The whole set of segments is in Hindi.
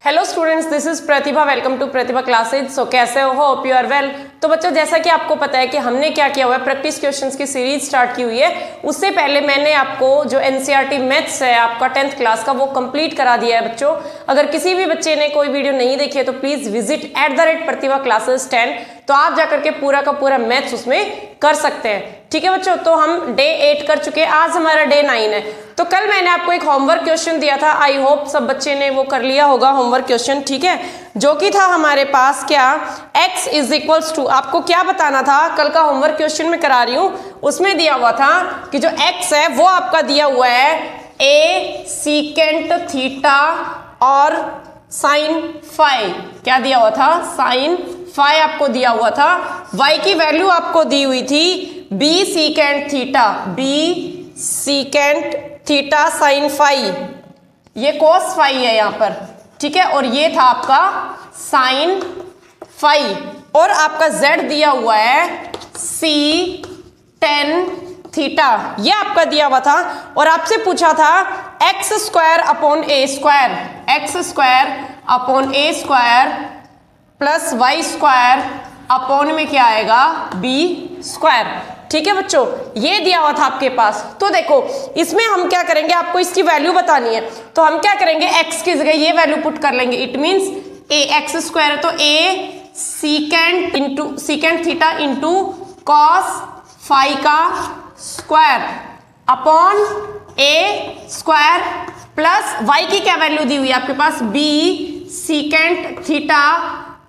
Hello students, this is Pratibha. Welcome to Pratibha classes. So कैसे हो? Hope you are well. तो बच्चों, जैसा कि आपको पता है कि हमने क्या किया हुआ है, प्रैक्टिस क्वेश्चंस की सीरीज स्टार्ट की हुई है। उससे पहले मैंने आपको जो एनसीईआरटी मैथ्स है आपका 10th क्लास का, वो कंप्लीट करा दिया है बच्चों। अगर किसी भी बच्चे ने कोई वीडियो नहीं देखी है तो प्लीज विजिट @प्रतिभा क्लासेस 10, तो आप जाकर के पूरा का पूरा मैथ्स उसमें कर सकते हैं। ठीक है बच्चों, तो हम डे 8 कर चुके हैं, आज हमारा डे 9 है। तो कल मैंने आपको एक होमवर्क क्वेश्चन दिया था, आई होप सब बच्चे ने वो कर लिया होगा होमवर्क क्वेश्चन। ठीक है, जो कि था हमारे पास क्या, x इज इक्वल्स टू, आपको क्या बताना था, कल का होमवर्क क्वेश्चन में करा रही हूँ, उसमें दिया हुआ था कि जो x है वो आपका दिया हुआ है a सीकेंट थीटा और साइन फाई। क्या दिया हुआ था? साइन फाई आपको दिया हुआ था। y की वैल्यू आपको दी हुई थी b secant theta, b secant theta sine phi, ये कोस फाई है यहाँ पर। ठीक है, और ये था आपका साइन फाई, और आपका z दिया हुआ है c टेन थीटा, ये आपका दिया हुआ था। और आपसे पूछा था X square upon A square, X square upon A square plus Y square upon में क्या आएगा, बी स्क्वायर। ठीक है बच्चों, ये दिया हुआ था आपके पास। तो देखो, इसमें हम क्या करेंगे, आपको इसकी वैल्यू बतानी है, तो हम क्या करेंगे, x की जगह ये वैल्यू पुट कर लेंगे। It means A X square है तो a secant into secant theta into cos phi का square upon a square plus y की क्या वैल्यू दी हुई है आपके पास, b सीकेंट थीटा,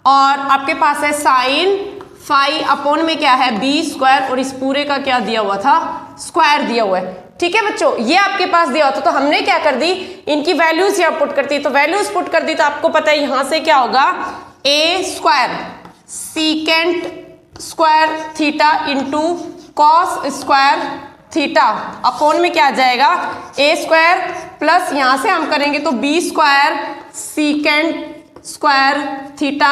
और आपके पास है साइन फाई अपॉन में क्या है, बी स्क्वायर, और इस पूरे का क्या दिया हुआ था, स्क्वायर दिया हुआ है। ठीक है बच्चों, ये आपके पास दिया हुआ था, तो हमने क्या कर दी, इनकी वैल्यूज यहाँ पुट करती, तो वैल्यूज पुट कर दी, तो आपको पता है यहां से क्या होगा, A square secant square theta into cos square theta upon में क्या आ जाएगा, ए स्क्वायर प्लस यहां से हम करेंगे तो B square secant square theta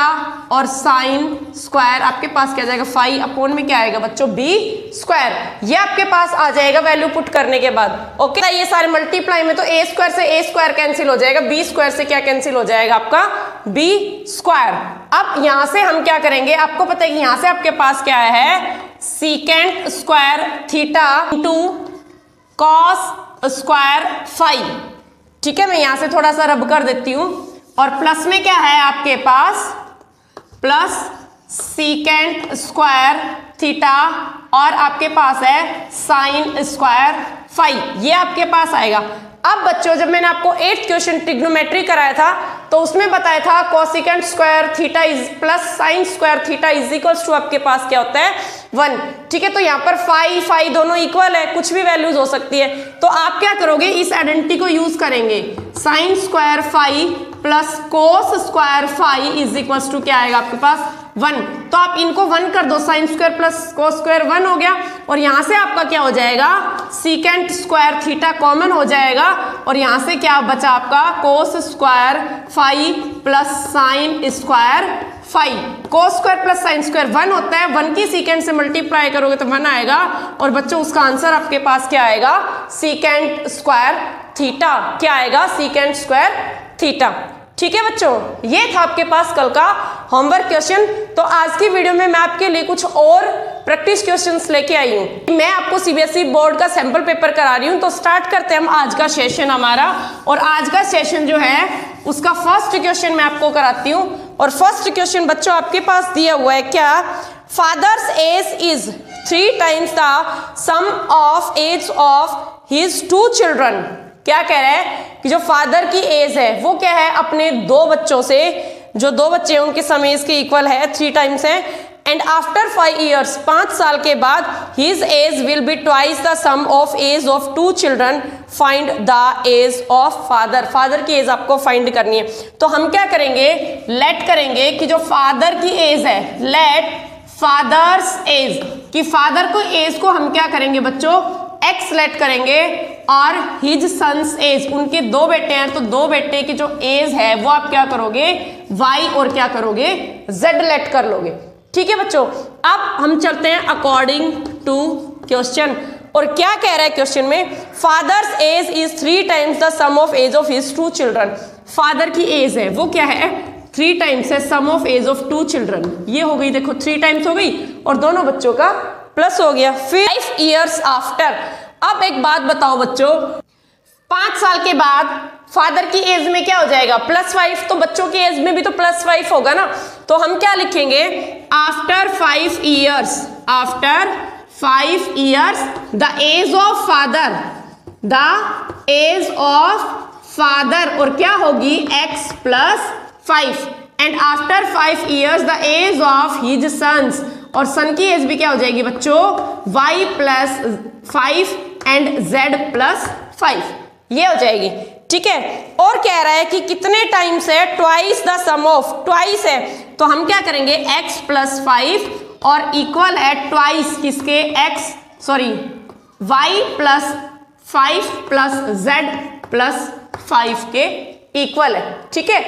और साइन स्क्वायर, आपके पास क्या जाएगा, फाई अपॉन में क्या आएगा बच्चों, बी स्क्वायर। ये आपके पास आ जाएगा वैल्यू पुट करने के बाद। ओके, ये सारे मल्टीप्लाई में तो ए स्क्वायर से ए स्क्वायर कैंसिल हो जाएगा, बी स्क्वायर से क्या कैंसिल हो जाएगा आपका, बी स्क्वायर। अब यहां से हम क्या करेंगे, आपको पता है कि यहां से आपके पास क्या है, secant square theta into cos square phi. ठीक है, मैं यहां से थोड़ा सा रब कर देती हूं, और प्लस में क्या है आपके पास, प्लस सीकेंट स्क्वायर थीटा, और आपके पास है साइन स्क्वायर फाई, ये आपके पास आएगा। अब बच्चों, जब मैंने आपको 8th क्वेश्चन ट्रिग्नोमेट्री कराया था तो उसमें बताया था cosecant square theta is plus sine square theta is equals to आपके पास क्या होता है, 1। ठीक है, तो यहाँ पर फाई फाई दोनों इक्वल है, कुछ भी वैल्यूज हो सकती है, तो आप क्या करोगे, इस आइडेंटिटी को यूज करेंगे, sine square phi plus cos square phi is equals to क्या आएगा आपके पास, 1। तो आप इनको 1 कर दो, sine square plus cos square 1 हो गया, और यहां से आपका क्या हो जाएगा, सीकेंट स्क्वायर थीटा कॉमन हो जाएगा, और यहां से क्या बचा आपका, cos square phi plus sine square phi. Cos square plus sine square 1 होता है, 1 की सीकेंट से मल्टीप्लाई करोगे तो 1 आएगा, और बच्चों उसका आंसर आपके पास क्या आएगा, सीकेंट स्क्वायर थीटा, क्या आएगा, सीकेंट स्क्वायर थीटा। ठीक है बच्चों, ये था आपके पास कल का होमवर्क क्वेश्चन। तो आज की वीडियो में मैं आपके लिए कुछ और प्रैक्टिस क्वेश्चंस लेके आई हूँ। मैं आपको सीबीएसई बोर्ड का सैंपल पेपर करा रही हूँ। तो स्टार्ट करते हैं हम आज का सेशन हमारा, और आज का सेशन जो है उसका फर्स्ट क्वेश्चन मैं आपको कराती हूँ। और फर्स्ट क्वेश्चन बच्चों आपके पास दिया हुआ है क्या, father's age is 3 times the sum of age of his 2 children. क्या कह रहा है कि जो फादर की एज है वो क्या है, अपने 2 बच्चों से, जो 2 बच्चे हैं उनके सम एज के इक्वल है, 3 टाइम्स है, एंड आफ्टर 5 ईयर्स 5 साल के बाद his age will be twice the sum of age of 2 children, find the age of father. Father की एज आपको फाइंड करनी है, तो हम क्या करेंगे, लेट करेंगे कि जो फादर की एज है, लेट फादर्स एज, कि फादर को एज को हम क्या करेंगे बच्चों, एक्स लेट करेंगे, और हिज सन्स एज, उनके 2 बेटे हैं तो 2 बेटे की जो एज है वो आप क्या करोगे, वाई, और क्या करोगे, जेड लेट कर लोगे। ठीक है बच्चों, अब हम चलते हैं अकॉर्डिंग टू क्वेश्चन। और क्या कह रहा है क्वेश्चन में, father's age is 3 times the sum of age of his 2 children. Father की एज है वो क्या है 3 times है sum of age of 2 children. ये हो गई देखो 3 times हो गई और दोनों बच्चों का प्लस हो गया। 5 years आफ्टर, अब एक बात बताओ बच्चों, 5 साल के बाद फादर की एज में क्या हो जाएगा +5, तो बच्चों की एज में भी तो +5 होगा ना। तो हम क्या लिखेंगे, after 5 years, after 5 years the age of father, the age of father और क्या होगी x + 5 and after 5 years the age of his sons, और सन की एज भी क्या हो जाएगी बच्चों y + 5 एंड z + 5, ये हो जाएगी। ठीक है, और कह रहा है कि कितने टाइम्स है, twice the sum of, twice है तो हम क्या करेंगे x + 5 और इक्वल है ट्वाइस किसके y + 5 + z + 5 के इक्वल है। ठीक है,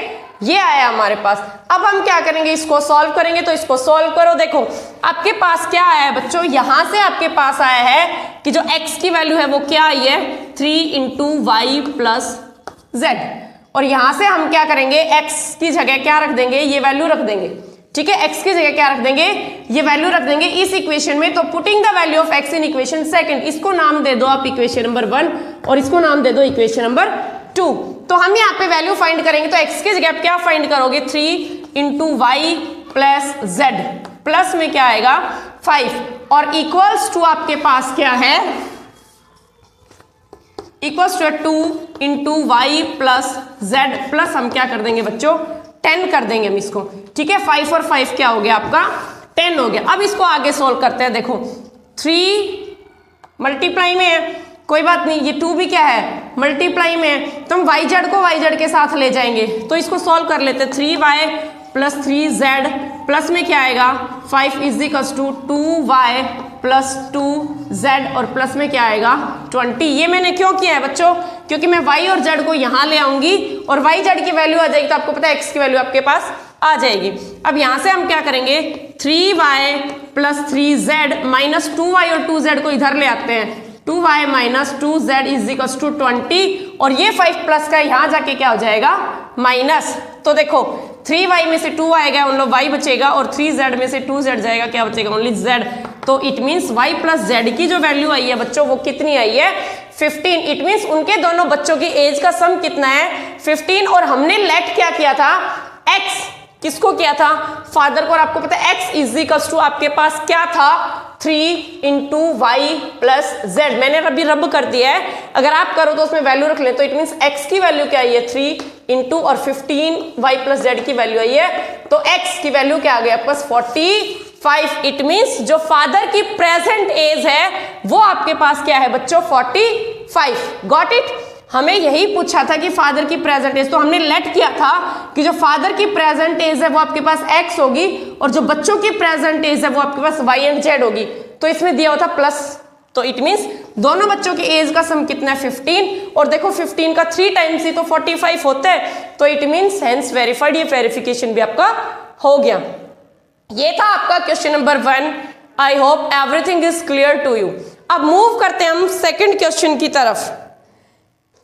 ये आया हमारे पास। अब हम क्या करेंगे, इसको सॉल्व करेंगे। तो इसको सॉल्व करो, देखो आपके पास क्या आया है बच्चों, यहां से आपके पास आया है कि जो x की वैल्यू है वो क्या आई है 3 × y + z, और यहां से हम क्या करेंगे x की जगह क्या रख देंगे, ये वैल्यू रख देंगे। ठीक है, x की जगह क्या रख देंगे, ये वैल्यू रख देंगे इस इक्वेशन में। तो putting the value of x in equation second, इसको नाम दे दो आप इक्वेशन नंबर 1 और इसको नाम दे दो इक्वेशन नंबर 2। तो हम यहाँ पे वैल्यू फाइंड करेंगे, तो x की जगह आप क्या फाइंड करोगे 3 × y + z, प्लस में क्या आएगा 5 और इक्वल्स टू आपके पास क्या है, equals to 2 × y + z plus हम क्या कर देंगे बच्चों 10 कर देंगे हम इसको। ठीक है, 5 और 5 क्या हो गया आपका 10 हो गया। अब इसको आगे सोल्व करते हैं। देखो 3 मल्टीप्लाई में है, कोई बात नहीं, ये 2 भी क्या है मल्टीप्लाई में है, तो हम yz को yz के साथ ले जाएंगे। तो इसको सॉल्व कर लेते हैं, 3y + 3z प्लस में क्या आएगा 5 = 2y + 2z और प्लस में क्या आएगा 20। ये मैंने क्यों किया है बच्चों, क्योंकि मैं y और z को यहाँ ले आऊंगी और yz की वैल्यू आ जाएगी, तो आपको पता है x की वैल्यू आपके पास आ जाएगी। अब यहाँ से हम क्या करेंगे 3y + 3z माइनस 2y और 2z को इधर ले आते हैं, 2y - 2z = 20 और ये 5 प्लस का यहाँ जाके क्या हो जाएगा माइनस। तो देखो 3y में से 2 आएगा उन लोग y बचेगा और 3z में से 2z जाएगा, क्या बचेगा ओनली z। तो इट मीन्स y + z की जो वैल्यू आई है बच्चों वो कितनी आई है 15। इट मीन्स उनके दोनों बच्चों की एज का सम कितना है 15। और हमने लेट क्या किया था x, किसको किया था फादर को, और आपको पता है x = आपके पास क्या था 3 × y + z, मैंने अभी रब कर दिया है, अगर आप करो तो उसमें वैल्यू रख ले। तो इट मीन्स x की वैल्यू क्या आई है 3 × और 15 y + z की वैल्यू आई है, तो x की वैल्यू क्या आ गया आपके पास 45। इट मीन्स जो फादर की प्रेजेंट एज है वो आपके पास क्या है बच्चों 45। Got it. हमें यही पूछा था कि फादर की प्रेजेंट एज, तो हमने लेट किया था कि जो फादर की प्रेजेंट एज है वो आपके पास x होगी और जो बच्चों की प्रेजेंट एज है वो आपके पास y एंड z होगी। तो इसमें दिया हुआ था प्लस, तो इट मीन्स दोनों बच्चों की एज का सम कितना है 15, और देखो 15 का 3 टाइम्स ही तो 45 होता है, तो इट मीन्स हेंस वेरीफाइड, ये वेरिफिकेशन भी आपका हो गया। ये था आपका question number 1। I hope everything is clear to you. अब मूव करते हैं हम सेकंड क्वेश्चन की तरफ।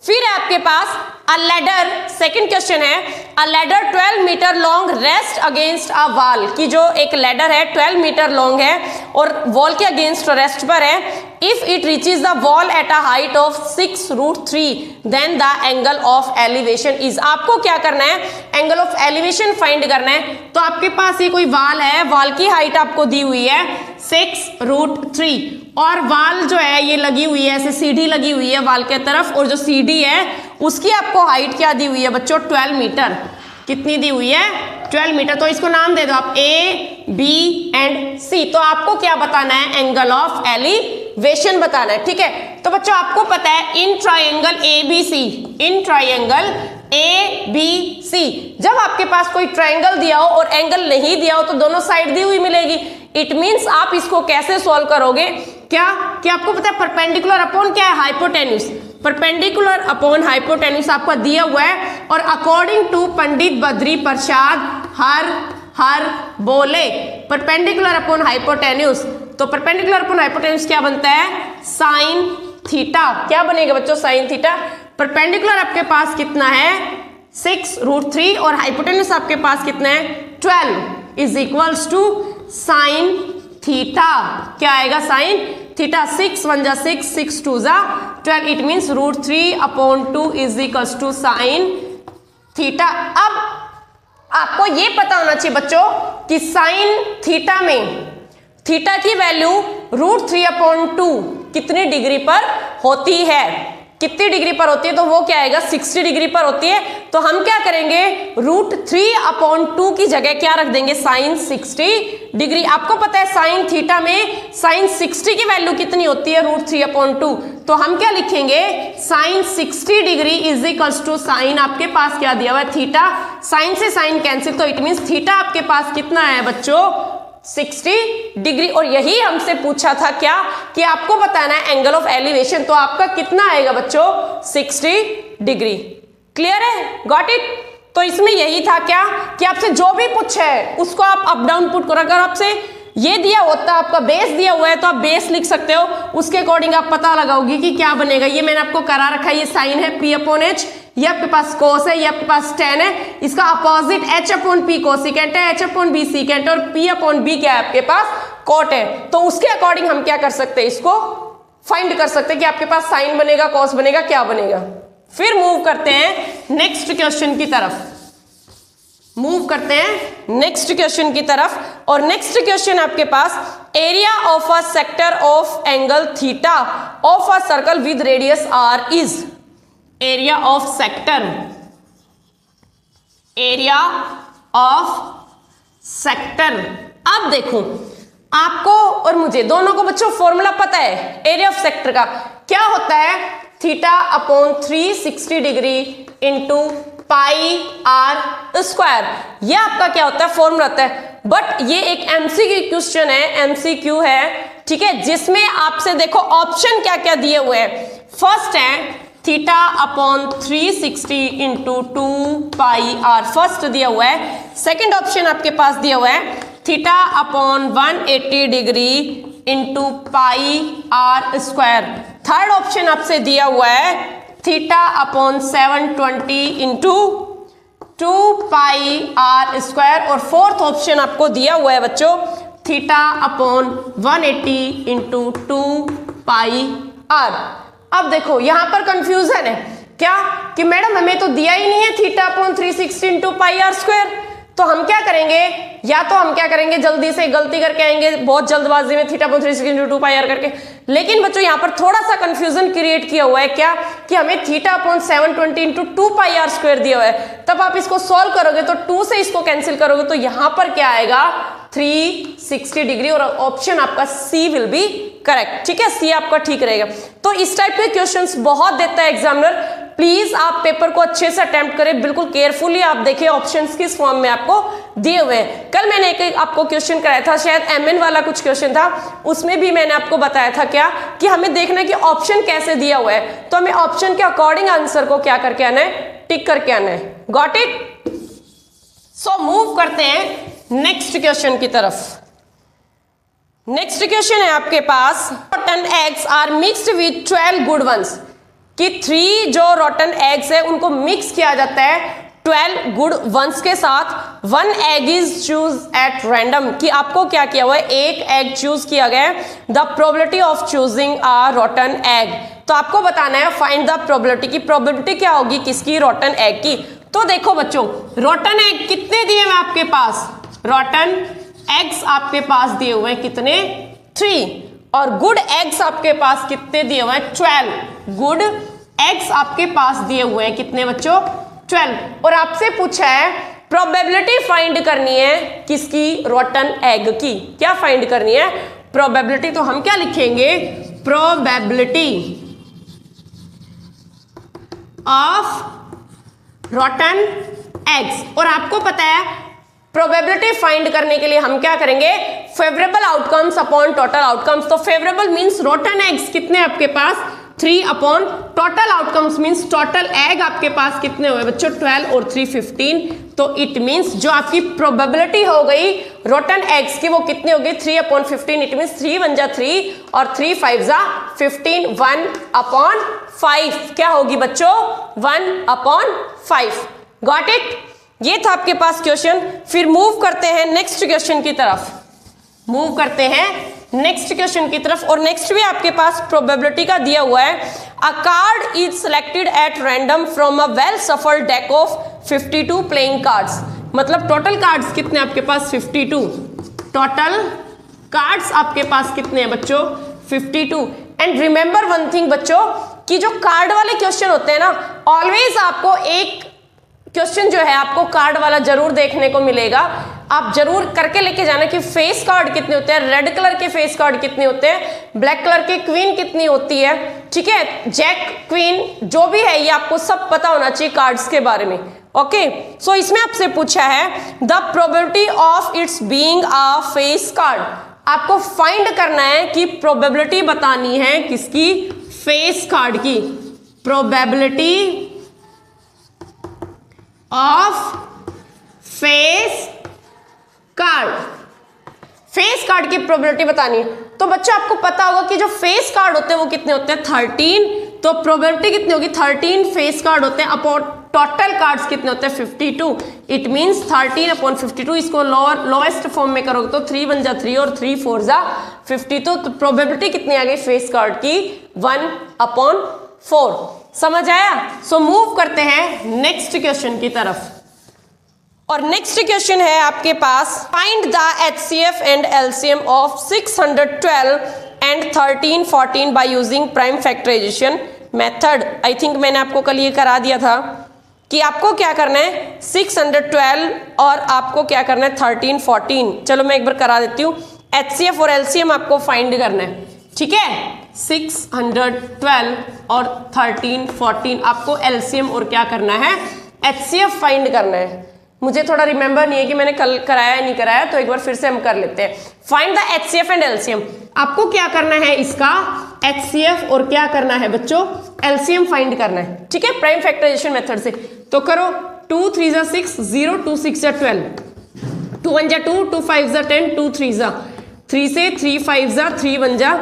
फिर आपके पास अ लैडर, सेकंड क्वेश्चन है a ladder 12 metre long rest against a wall, की जो एक लैडर है 12 मीटर लॉन्ग है और वॉल के अगेंस्ट रेस्ट पर है। If it reaches the wall at a height of 6√3 then the angle of elevation is. आपको क्या करना है एंगल ऑफ एलिवेशन फाइंड करना है। तो आपके पास ये कोई वॉल है, वॉल की हाइट आपको दी हुई है 6√3 और वॉल जो है ये लगी हुई है, ऐसे सीढ़ी लगी हुई है वॉल के तरफ, और जो सीढ़ी है उसकी आपको हाइट क्या दी हुई है बच्चों 12 मीटर। कितनी दी हुई है 12 मीटर। तो इसको नाम दे दो आप A, B एंड C। तो आपको क्या बताना है एंगल ऑफ एलिवेशन बताना है। ठीक है, तो बच्चों आपको पता है in triangle ABC, in triangle ABC जब आपके पास कोई ट्राइंगल दिया हो और एंगल नहीं दिया हो तो दोनों साइड दी हुई मिलेगी। इट मीन्स आप इसको कैसे सॉल्व करोगे, क्या कि आपको पता है परपेंडिकुलर अपॉन क्या है हाइपोटेन्यूज, परपेंडिकुलर अपॉन हाइपोटेन्यूज आपका दिया हुआ है। और अकॉर्डिंग टू पंडित बद्री प्रसाद हर बोले परपेंडिकुलर अपॉन हाइपोटेन्यूज, तो परपेंडिकुलर अपॉन हाइपोटेन्यूज क्या बनता है साइन थीटा। क्या बनेगा बच्चों? Sine theta. परपेंडिकुलर आपके पास कितना है? 6√3 और हाइपोटेन्यूस आपके पास कितना है? 12 is equals to sine theta. क्या आएगा? Sine theta. 6 1 जा 6, 6 2 जा 12, it means √3/2 is equals to sine theta. अब आपको ये पता होना चाहिए बच्चों कि साइन थीटा में थीटा की वैल्यू √3/2 कितनी डिग्री पर होती है? कितनी डिग्री पर होती है? तो वो क्या आएगा? 60 डिग्री पर होती है। तो हम क्या करेंगे? √3/2 की जगह क्या रख देंगे? Sine 60 degree. आपको पता है साइन थीटा में साइन 60 की वैल्यू कितनी होती है? √3/2। तो हम क्या लिखेंगे? Sine 60 degree is equals to sine, आपके पास क्या दिया हुआ है? थीटा। साइन से साइन कैंसिल, तो इट मीन्स थीटा आपके पास कितना है बच्चों? 60 डिग्री। और यही हमसे पूछा था क्या कि आपको बताना है एंगल ऑफ एलिवेशन। तो आपका कितना आएगा बच्चों? 60 डिग्री। क्लियर है? Got it? तो इसमें यही था क्या कि आपसे जो भी पूछे है उसको आप अप डाउन पुट करो। अगर आपसे ये दिया होता, आपका बेस दिया हुआ है, तो आप बेस लिख सकते हो, उसके अकॉर्डिंग आप पता लगाओगी कि क्या बनेगा। ये मैंने आपको करा रखा है, ये साइन है P/H, ये आपके पास कोस है, ये आपके पास tan है, इसका अपोजिट H/P कोसिकेंट है, H/B सीकेंट और P/B क्या है आपके पास? कॉट है। तो उसके अकॉर्डिंग हम क्या कर सकते हैं? इसको फाइंड कर सकते हैं कि आपके पास साइन बनेगा, कॉस बनेगा, क्या बनेगा। फिर मूव करते हैं नेक्स्ट क्वेश्चन की तरफ। और नेक्स्ट क्वेश्चन आपके पास area of a sector of angle theta of a circle with radius r is. Area of sector. अब देखो, आपको और मुझे दोनों को बच्चों फॉर्मूला पता है एरिया ऑफ सेक्टर का। क्या होता है? θ/360 डिग्री इंटू πr²। ये आपका क्या होता है? फॉर्मूला होता है। बट ये एक एमसीक्यू क्वेश्चन है, एमसीक्यू है, ठीक है, जिसमें आपसे देखो ऑप्शन क्या क्या दिए हुए हैं। फर्स्ट है θ/360 इंटू 2πr, फर्स्ट दिया हुआ है। सेकेंड ऑप्शन आपके पास दिया हुआ है θ/180 degree into πr²। Third option आपसे दिया हुआ है θ/720 इंटू 2πr²। और फोर्थ ऑप्शन आपको दिया हुआ है बच्चों θ/180 इंटू 2πr। अब देखो यहां पर कंफ्यूजन है क्या कि मैडम हमें तो दिया ही नहीं है θ/360 इंटू πr²। तो हम क्या करेंगे? या तो हम क्या करेंगे, जल्दी से गलती करके आएंगे बहुत जल्दबाजी में θ/360 इंटू 2πr करके। लेकिन बच्चों यहाँ पर थोड़ा सा कंफ्यूजन क्रिएट किया हुआ है क्या कि हमें θ/720 इंटू 2πr² दिया हुआ है। तब आप इसको सॉल्व करोगे तो 2 से इसको कैंसिल करोगे तो यहाँ पर क्या आएगा? 360 डिग्री। और ऑप्शन आपका सी विल बी करेक्ट। ठीक है, सी आपका ठीक रहेगा। तो इस टाइप के क्वेश्चंस बहुत देता है एग्जामिनर। प्लीज आप पेपर को अच्छे से अटेम्प्ट करें, बिल्कुल केयरफुली आप देखिए ऑप्शंस किस फॉर्म में आपको दिए हुए हैं। कल मैंने एक आपको क्वेश्चन कराया था, शायद MN वाला कुछ क्वेश्चन था, उसमें भी मैंने आपको बताया था क्या कि हमें देखना है कि ऑप्शन कैसे दिया हुआ है। तो हमें ऑप्शन के अकॉर्डिंग आंसर को क्या करके आना है? टिक करके आना है। Got it? सो मूव करते हैं नेक्स्ट क्वेश्चन की तरफ। नेक्स्ट क्वेश्चन है आपके पास rotten eggs are mixed with 12 good ones, कि 3 जो रॉटन एग्स है उनको मिक्स किया जाता है 12 गुड वंस के साथ। 1 egg is choose at random, कि आपको क्या किया हुआ है? एक एग चूज किया गया है। The probability of choosing a रॉटन egg, तो आपको बताना है फाइंड द प्रोबेबिलिटी की प्रोबेबिलिटी क्या होगी किसकी? रॉटन एग की। तो देखो बच्चों, रॉटन एग कितने दिए हुए आपके पास? रॉटन एग्स आपके पास दिए हुए हैं कितने? 3। और गुड एग्स आपके पास कितने दिए हुए हैं? 12। गुड एग्स आपके पास दिए हुए हैं कितने बच्चों? 12। और आपसे पूछा है प्रोबेबिलिटी फाइंड करनी है किसकी? रॉटन एग की। क्या फाइंड करनी है? प्रोबेबिलिटी। तो हम क्या लिखेंगे? Probability of रॉटन eggs. और आपको पता है प्रोबेबिलिटी फाइंड करने के लिए हम क्या करेंगे? Favourable outcomes upon total outcomes. तो फेवरेबल मींस रॉटन एग्स कितने आपके पास? 3 upon total outcomes means total egg आपके पास कितने हुए बच्चों 12 और 3 15। तो इट मींस जो आपकी प्रोबेबिलिटी हो गई रोटन एग्स की वो कितनी हो गई 3 अपॉन 15। इट मींस 3 1 जा 3 और 3 5 जा 15 1 अपॉन 5 क्या होगी बच्चों 1 अपॉन 5। Got it. ये था आपके पास क्वेश्चन। फिर मूव करते हैं नेक्स्ट क्वेश्चन की तरफ। मूव करते हैं नेक्स्ट क्वेश्चन की तरफ और नेक्स्ट भी आपके पास प्रोबेबिलिटी का दिया हुआ है। अ card is selected at random from a well shuffled deck of 52 playing cards. मतलब टोटल कार्ड्स कितने आपके पास 52। टोटल कार्ड्स आपके पास कितने हैं बच्चों 52। एंड रिमेंबर वन थिंग बच्चों कि जो कार्ड वाले क्वेश्चन होते हैं ना ऑलवेज आपको एक क्वेश्चन जो है आपको कार्ड वाला जरूर देखने को मिलेगा। आप जरूर करके लेके जाना कि फेस कार्ड कितने होते हैं, रेड कलर के फेस कार्ड कितने होते हैं, ब्लैक कलर की क्वीन कितनी होती है, ठीक है, जैक क्वीन जो भी है ये आपको सब पता होना चाहिए कार्ड्स के बारे में। ओके सो इसमें आपसे पूछा है the probability of its being a face card. आपको फाइंड करना है कि प्रोबेबिलिटी बतानी है किसकी फेस कार्ड की। Probability of face card. Face card की प्रोबेबिलिटी बतानी है। तो बच्चों आपको पता होगा कि जो फेस कार्ड होते हैं वो कितने होते हैं 13। तो प्रोबेबिलिटी कितनी होगी 13 फेस कार्ड होते हैं अपॉन टोटल कार्ड्स कितने होते हैं 52। It means 13 upon 52। इसको लोएस्ट फॉर्म में करोगे तो 3 1 जा 3 और 3 4 जा 52। तो प्रोबेबिलिटी कितनी आ गई फेस कार्ड की 1 अपॉन 4। समझ आया। सो मूव करते हैं नेक्स्ट क्वेश्चन की तरफ और नेक्स्ट क्वेश्चन है आपके पास find the HCF and LCM of 612 and 1314 by using prime factorisation method. I think मैंने आपको कल ये करा दिया था कि आपको क्या करना है 612 और आपको क्या करना है 1314। चलो मैं एक बार करा देती हूँ। HCF और LCM आपको फाइंड करना है, ठीक है। 612 और 1314 आपको LCM और क्या करना है HCF फाइंड करना है। मुझे थोड़ा रिमेंबर नहीं है कि मैंने कल कराया नहीं कराया, तो एक बार फिर से हम कर लेते हैं। Find the HCF and LCM। आपको क्या करना है इसका HCF और क्या करना है बच्चों LCM फाइंड करना है, ठीक है, प्राइम फैक्टराइजेशन मेथड से। तो करो 2 3 जा 6 0 2 6 जा 12 2 1 जा 2 2 5 जा 10 2 3 जा 3 से 3 5 जा 3 1 जा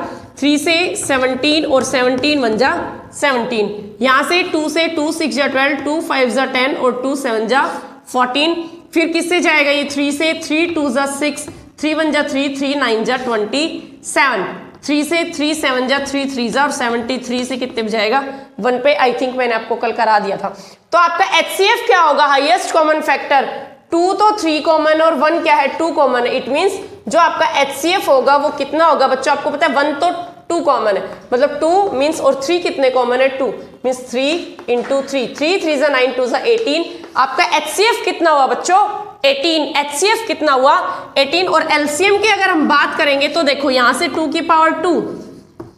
3 से 17 और 17 1 जा 17। यहाँ से 2 से 2 6 जा 12 2 5 जा 10 और 2 7 जा 14। फिर किससे जाएगा ये 3 से 3 2 जा 6 3 1 जा 3 3 9 जा 27। 3 से 3 7 जा 3 3 जा और 73 से कितने पे जाएगा 1 पे। आई थिंक मैंने आपको कल करा दिया था। तो आपका HCF क्या होगा हाईएस्ट कॉमन फैक्टर 2 तो 3 कॉमन और 1 क्या है 2 कॉमन है। इट मींस जो आपका HCF होगा वो कितना होगा बच्चों आपको पता है 1 तो 2 कॉमन है, मतलब 2 मींस और 3 कितने कॉमन है 2 मींस 3 इंटू 3 3 3 जा 9 2 जा 18। आपका HCF कितना हुआ बच्चों 18। HCF कितना हुआ 18। और LCM की अगर हम बात करेंगे तो देखो यहां से 2 की पावर 2,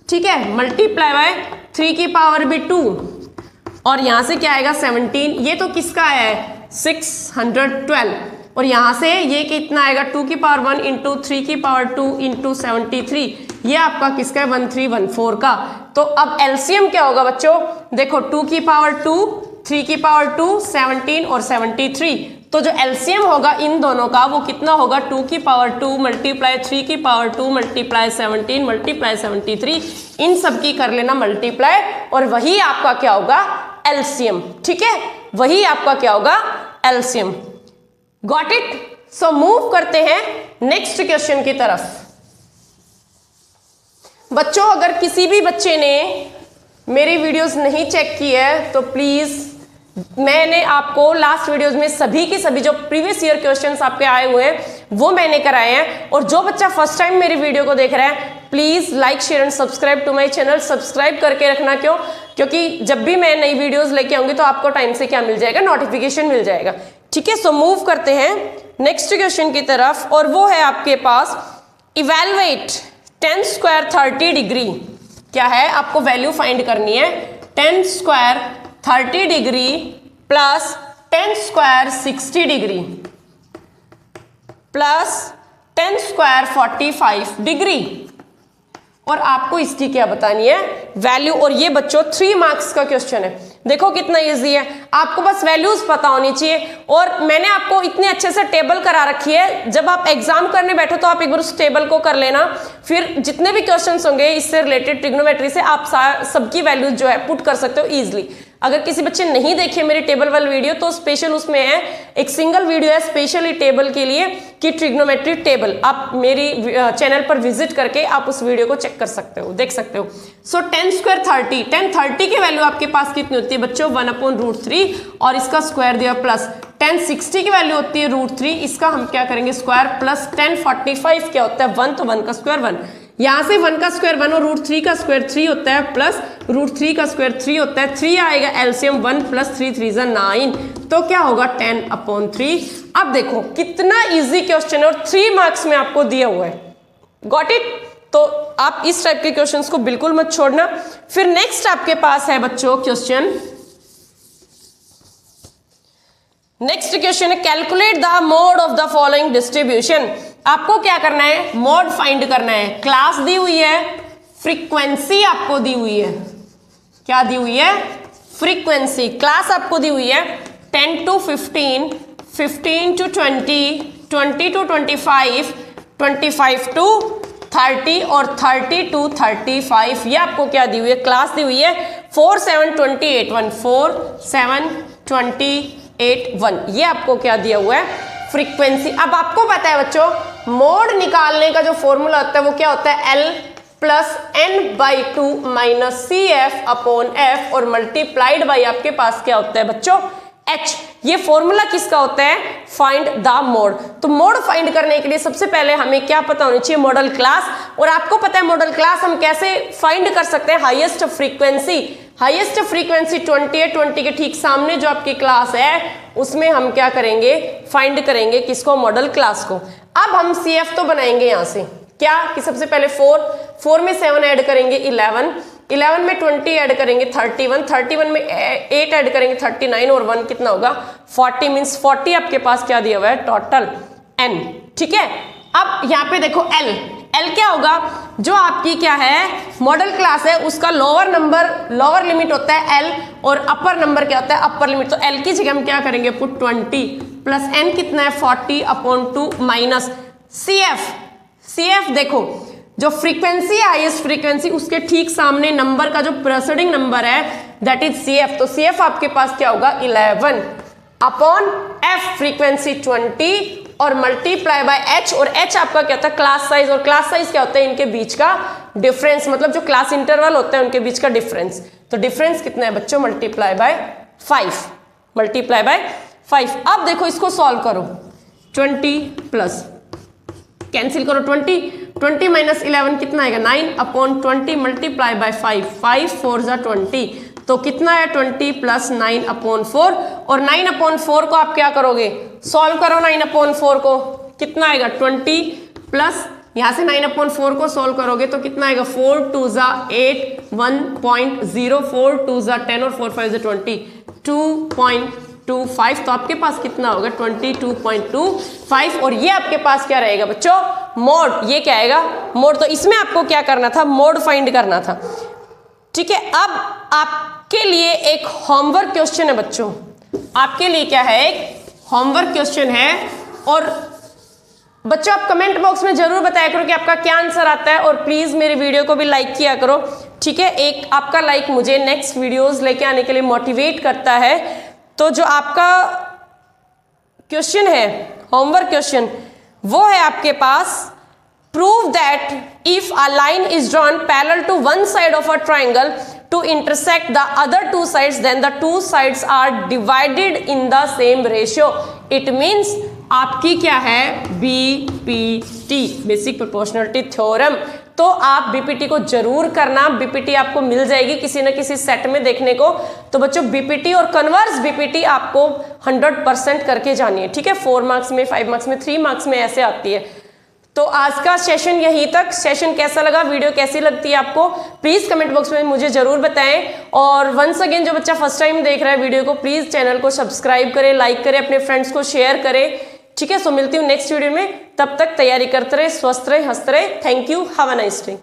ठीक है, मल्टीप्लाई बाय 3 की पावर भी 2 और यहां से क्या आएगा 17। ये तो किसका आया है 612 और यहां से ये कितना आएगा 2 की पावर 1 इंटू 3 की पावर 2 इंटू 73। ये आपका किसका है 1314 का। तो अब LCM क्या होगा बच्चों देखो 2 की पावर 2 3 की पावर 2 17 और 73। तो जो LCM होगा इन दोनों का वो कितना होगा 2 की पावर 2 मल्टीप्लाई 3 की पावर 2 मल्टीप्लाई 17 मल्टीप्लाई 73। इन सब की कर लेना मल्टीप्लाई और वही आपका क्या होगा LCM, ठीक है, वही आपका क्या होगा LCM। Got it. So move करते हैं नेक्स्ट क्वेश्चन की तरफ। बच्चों अगर किसी भी बच्चे ने मेरी वीडियोस नहीं चेक की है तो प्लीज मैंने आपको लास्ट वीडियोस में सभी के सभी जो प्रीवियस ईयर क्वेश्चंस आपके आए हुए हैं वो मैंने कराए हैं। और जो बच्चा फर्स्ट टाइम मेरी वीडियो को देख रहा है please like share and subscribe to my channel. Subscribe करके रखना, क्योंकि जब भी मैं नई वीडियोस लेके आऊंगी तो आपको टाइम से क्या मिल जाएगा नोटिफिकेशन मिल जाएगा, ठीक है। सो मूव करते हैं नेक्स्ट क्वेश्चन की तरफ और वो है आपके पास इवैल्यूएट 10 स्क्वायर 30 डिग्री। क्या है आपको वैल्यू फाइंड करनी है 10 square 30 degree plus 10 square 60 degree plus 10 square 45 degree. और आपको इसकी क्या बतानी है, वैल्यू। और ये बच्चों 3 मार्क्स का क्वेश्चन है। देखो कितना इजी है, आपको बस वैल्यूज पता होनी चाहिए। और मैंने आपको इतने अच्छे से टेबल करा रखी है, जब आप एग्जाम करने बैठो तो आप एक बार उस टेबल को कर लेना, फिर जितने भी क्वेश्चंस होंगे इससे रिलेटेड ट्रिग्नोमेट्री से आप सबकी वैल्यूज जो है पुट कर सकते हो इजिली। अगर किसी बच्चे नहीं देखे मेरी टेबल वाली वीडियो तो स्पेशल उसमें है, एक सिंगल वीडियो है स्पेशली टेबल के लिए कि ट्रिग्नोमेट्री टेबल, आप मेरी चैनल पर विजिट करके आप उस वीडियो को चेक कर सकते हो, देख सकते हो। सो 10 स्क्वायर 30, 10 की वैल्यू आपके पास कितनी होती है बच्चों, 1/√3 और इसका स्क्वायर दिया प्लस 10 60 की वैल्यू होती है √3, इसका हम क्या करेंगे स्क्वायर, प्लस 10 45 क्या होता है 1, तो 1 का स्क्वायर 1, यहां से 1 का स्क्वायर 1 और √3 का स्क्वायर 3 होता है, प्लस √3 का स्क्वायर 3 होता है, 3 आएगा एलसीएम 1 प्लस 3 3 9, तो क्या होगा 10/3। अब देखो कितना इजी क्वेश्चन है और 3 मार्क्स में आपको दिया हुआ है, गॉट इट। तो आप इस टाइप के क्वेश्चंस को बिल्कुल मत छोड़ना। फिर नेक्स्ट आपके पास है बच्चों क्वेश्चन, नेक्स्ट क्वेश्चन है calculate the mode of the following distribution. आपको क्या करना है, मोड फाइंड करना है। क्लास दी हुई है, फ्रीक्वेंसी आपको दी हुई है, क्या दी हुई है, फ्रीक्वेंसी। क्लास आपको दी हुई है 10 to 15, 15 to 20, 20 to 25, 25 to 30 और 30 to 35, ये आपको क्या दी हुई है, क्लास दी हुई है 4 7 28 1, 4 7 28 1, ये आपको क्या दिया हुआ है, फ्रीक्वेंसी। अब आपको पता है बच्चों मोड निकालने का जो फॉर्मूला होता है वो क्या होता है, L plus n/2 minus CF/F और मल्टीप्लाइड बाई आपके पास क्या होता है बच्चों, H। ये फॉर्मूला किसका होता है, फाइंड द मोड। तो मोड फाइंड करने के लिए सबसे पहले हमें क्या पता होनी चाहिए, मॉडल क्लास। और आपको पता है मॉडल क्लास हम कैसे फाइंड कर सकते हैं, हाईएस्ट फ्रीक्वेंसी। हाईएस्ट फ्रीक्वेंसी 20 है, 20 के ठीक सामने जो आपकी क्लास है उसमें हम क्या करेंगे, फाइंड करेंगे किसको, मॉडल क्लास को। अब हम CF तो बनाएंगे यहां से क्या कि सबसे पहले 4 में 7 ऐड करेंगे 11 में 20 ऐड करेंगे 31 में 8 ऐड करेंगे 39 और 1 कितना होगा 40, मीन्स 40 आपके पास क्या दिया हुआ है टोटल n, ठीक है। अब यहाँ पे देखो L क्या होगा, जो आपकी क्या है मॉडल क्लास है उसका लोअर लिमिट होता है L और अपर नंबर क्या होता है अपर लिमिट। तो L की जगह हम क्या करेंगे पुट 20 प्लस n कितना है 40/2 माइनस CF देखो जो फ्रीक्वेंसी है हाईएस्ट फ्रीक्वेंसी उसके ठीक सामने नंबर का जो प्रेसिडिंग नंबर है दैट इज CF। तो CF आपके पास क्या होगा 11/F फ्रीक्वेंसी 20 और मल्टीप्लाई बाय H, और H आपका क्या होता है क्लास साइज, और क्लास साइज क्या होता है इनके बीच का डिफरेंस, मतलब जो क्लास इंटरवल होता है उनके बीच का डिफरेंस। तो डिफरेंस कितना है बच्चों मल्टीप्लाई बाय 5। अब देखो इसको सॉल्व करो 20 प्लस कैंसिल करो 20 माइनस 11 कितना आएगा 9/20 मल्टीप्लाई बाय 5 4 20, तो कितना है 20 प्लस 9/4 और 9/4 को आप क्या करोगे सॉल्व करो 9/4 को कितना आएगा 20 प्लस यहाँ से 9/4 को सॉल्व करोगे तो कितना आएगा 4 2 8 1.0 4 2 10 और 4 5 20 2.25, तो आपके पास कितना होगा 22.25 और ये आपके पास क्या रहेगा बच्चों मोड, ये क्या आएगा मोड। तो इसमें आपको क्या करना था मोड फाइंड करना था, ठीक है। अब आपके लिए एक होमवर्क क्वेश्चन है बच्चों, आपके लिए क्या है एक होमवर्क क्वेश्चन है और बच्चों आप कमेंट बॉक्स में जरूर बताया करो कि आपका क्या आंसर आता है और प्लीज मेरी वीडियो को भी लाइक किया करो, ठीक है। एक आपका लाइक मुझे नेक्स्ट वीडियोस लेके आने के लिए मोटिवेट करता है। तो जो आपका क्वेश्चन है होमवर्क क्वेश्चन वो है आपके पास prove that if a line is drawn parallel to one side of a triangle to intersect the other two sides then the two sides are divided in the same ratio. It means आपकी क्या है BPT बेसिक प्रोपोर्शनलिटी थ्योरम। तो आप BPT को जरूर करना, BPT आपको मिल जाएगी किसी न किसी सेट में देखने को। तो बच्चों BPT और कन्वर्स BPT आपको 100% करके जानी है, ठीक है। 4 मार्क्स में 5 मार्क्स में 3 मार्क्स में ऐसे आती है। तो आज का सेशन यहीं तक। सेशन कैसा लगा, वीडियो कैसी लगती है आपको, प्लीज कमेंट बॉक्स में मुझे जरूर बताएं। और वंस अगेन जो बच्चा फर्स्ट टाइम देख रहा है वीडियो को प्लीज चैनल को सब्सक्राइब करें, लाइक करें, अपने फ्रेंड्स को शेयर करें, ठीक है। सो मिलती हूँ नेक्स्ट वीडियो में, तब तक तैयारी करते रहे, स्वस्थ रहे, हंसते रहे। Thank you, have a nice day.